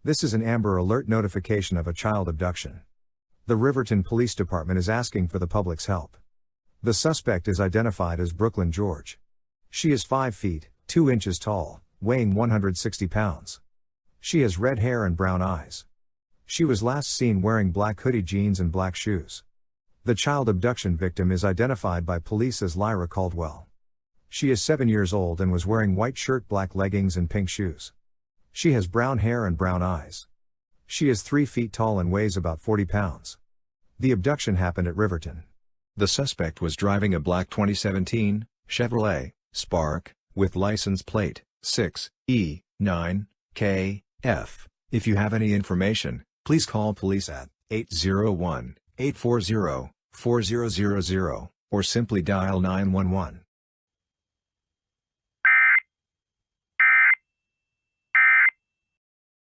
This is an Amber Alert notification of a child abduction. The Riverton Police Department is asking for the public's help. The suspect is identified as Brooklyn George. She is 5 feet, 2 inches tall, weighing 160 pounds. She has red hair and brown eyes. She was last seen wearing black hoodie jeans and black shoes. The child abduction victim is identified by police as Lyra Caldwell. She is 7 years old and was wearing white shirt, black leggings and pink shoes. She has brown hair and brown eyes. She is 3 feet tall and weighs about 40 pounds. The abduction happened at Riverton. The suspect was driving a black 2017 Chevrolet Spark with license plate 6E9KF. If you have any information, please call police at 801-840-4000 or simply dial 911.